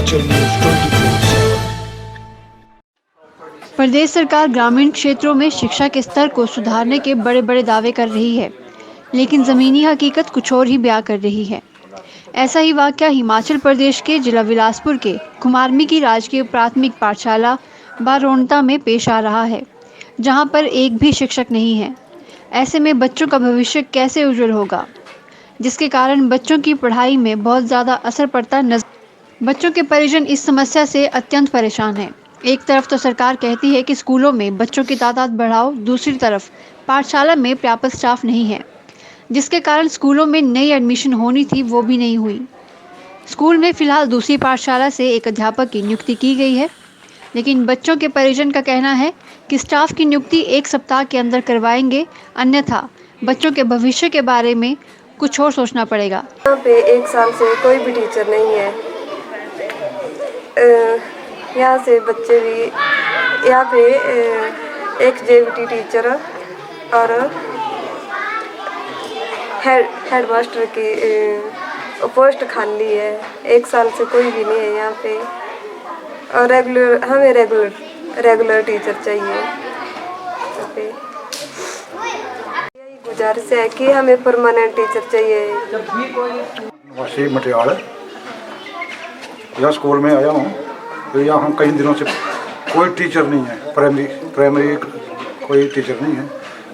Himachal news 24/7। प्रदेश सरकार ग्रामीण क्षेत्रों में शिक्षा के स्तर को सुधारने के बड़े बड़े दावे कर रही है, लेकिन ज़मीनी हकीकत कुछ और ही बयां कर रही है। ऐसा ही वाकया हिमाचल प्रदेश के जिला बिलासपुर के कुमारमी की राजकीय प्राथमिक पाठशाला बारोनता में पेश आ रहा है, जहां पर एक भी शिक्षक नहीं है। ऐसे में बच्चों का भविष्य कैसे उज्जवल होगा, जिसके कारण बच्चों की पढ़ाई में बहुत ज़्यादा असर पड़ता नजर। बच्चों के परिजन इस समस्या से अत्यंत परेशान हैं। एक तरफ तो सरकार कहती है कि स्कूलों में बच्चों की तादाद बढ़ाओ, दूसरी तरफ पाठशाला में पर्याप्त स्टाफ नहीं है, जिसके कारण स्कूलों में नई एडमिशन होनी थी वो भी नहीं हुई। स्कूल में फिलहाल दूसरी पाठशाला से एक अध्यापक की नियुक्ति की गई है, लेकिन बच्चों के परिजन का कहना है कि स्टाफ की नियुक्ति 1 सप्ताह के अंदर करवाएंगे, अन्यथा बच्चों के भविष्य के बारे में कुछ और सोचना पड़ेगा। यहाँ पे 1 साल से कोई भी टीचर नहीं है। यहाँ से बच्चे भी यहाँ पे एक जेबीटी टीचर और हेड मास्टर की पोस्ट खाली है। 1 साल से कोई भी नहीं है यहाँ पे, और हमें रेगुलर टीचर चाहिए। यही गुजारिश है कि हमें परमानेंट टीचर चाहिए। वासी मटियाल या स्कूल में आया हूँ, तो यहाँ कई दिनों से कोई टीचर नहीं है। प्राइमरी कोई टीचर नहीं है।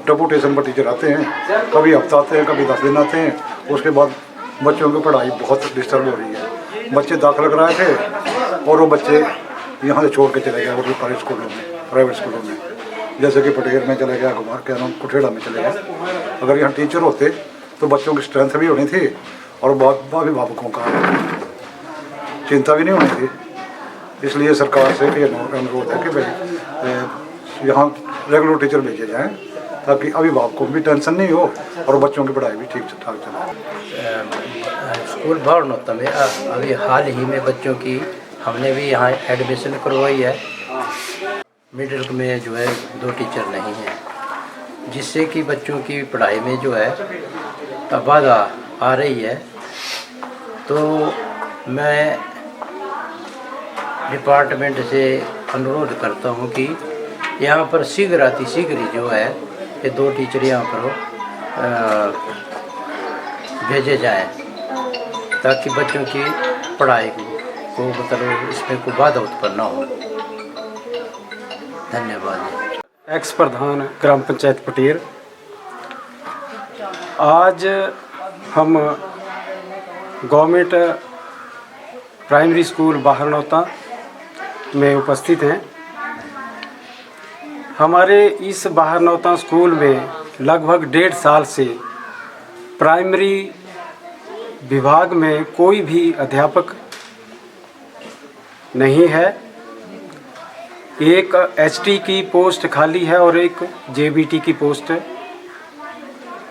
डेपुटेशन पर टीचर आते हैं, कभी हफ्ता आते हैं, कभी 10 दिन आते हैं। उसके बाद बच्चों की पढ़ाई बहुत डिस्टर्ब हो रही है। बच्चे दाखिला कराए थे और वो बच्चे यहाँ से छोड़ के चले गए और प्राइवेट स्कूलों में, जैसे कि पटेर में चले गया, कुठेड़ा में चले गए। अगर यहाँ टीचर होते तो बच्चों की स्ट्रेंथ भी होनी थी और अभिभावकों का चिंता भी नहीं होनी थी। इसलिए सरकार से ये अनुरोध है कि भाई यहाँ रेगुलर टीचर भेजे जाएँ, ताकि अभिभावकों को भी टेंशन नहीं हो और बच्चों की पढ़ाई भी ठीक ठाक चले। स्कूल बारोनता में अभी हाल ही में बच्चों की हमने भी यहाँ एडमिशन करवाई है। मिडिल में जो है 2 टीचर नहीं हैं, जिससे कि बच्चों की पढ़ाई में जो है बाधा आ रही है। तो मैं डिपार्टमेंट से अनुरोध करता हूँ कि यहाँ पर शीघ्र ही जो है ये 2 टीचर यहाँ पर भेजे जाएं, ताकि बच्चों की पढ़ाई को मतलब इसमें कोई बाधा उत्पन्न ना हो। धन्यवाद। एक्स प्रधान ग्राम पंचायत पटेर। आज हम गवर्नमेंट प्राइमरी स्कूल बारोनता में उपस्थित हैं। हमारे इस बारोनता स्कूल में लगभग 1.5 साल से प्राइमरी विभाग में कोई भी अध्यापक नहीं है। एक एचटी की पोस्ट खाली है और एक जेबीटी की पोस्ट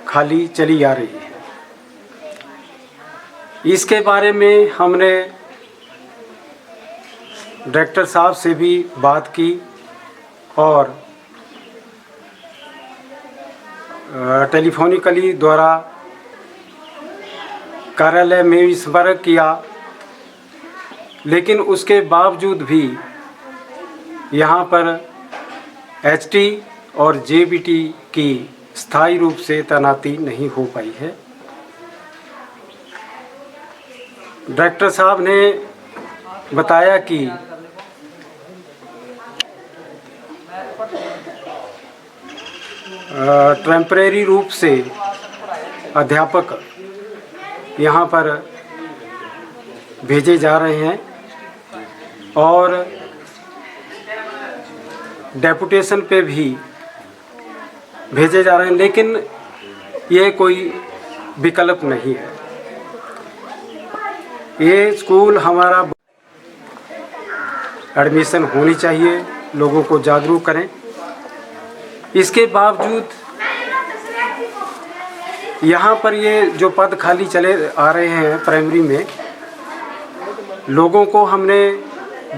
खाली चली आ रही है। इसके बारे में हमने डायरेक्टर साहब से भी बात की और टेलीफोनिकली द्वारा कार्यालय में भी संपर्क किया, लेकिन उसके बावजूद भी यहाँ पर एचटी और जेबीटी की स्थायी रूप से तैनाती नहीं हो पाई है। डायरेक्टर साहब ने बताया कि टेम्परेरी रूप से अध्यापक यहाँ पर भेजे जा रहे हैं और डेपुटेशन पे भी भेजे जा रहे हैं, लेकिन ये कोई विकल्प नहीं है। ये स्कूल हमारा एडमिशन होनी चाहिए, लोगों को जागरूक करें। इसके बावजूद यहाँ पर ये जो पद खाली चले आ रहे हैं प्राइमरी में, लोगों को हमने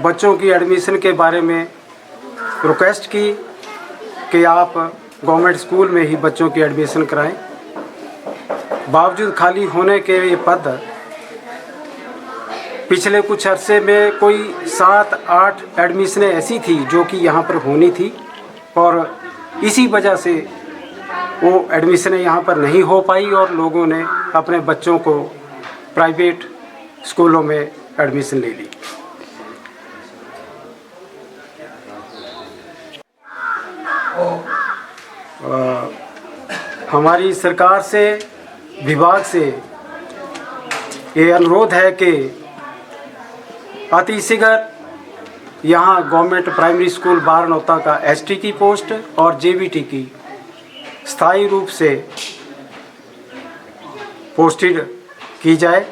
बच्चों की एडमिशन के बारे में रिक्वेस्ट की कि आप गवर्नमेंट स्कूल में ही बच्चों की एडमिशन कराएं। बावजूद खाली होने के ये पद पिछले कुछ अरसे में कोई 7-8 एडमिशनें ऐसी थी जो कि यहाँ पर होनी थी और इसी वजह से वो एडमिशनें यहाँ पर नहीं हो पाई और लोगों ने अपने बच्चों को प्राइवेट स्कूलों में एडमिशन ले ली। हमारी सरकार से, विभाग से ये अनुरोध है कि अतिशीघ्र यहाँ गवर्नमेंट प्राइमरी स्कूल बारनौता का एसटी की पोस्ट और जेबीटी की स्थायी रूप से पोस्टेड की जाए।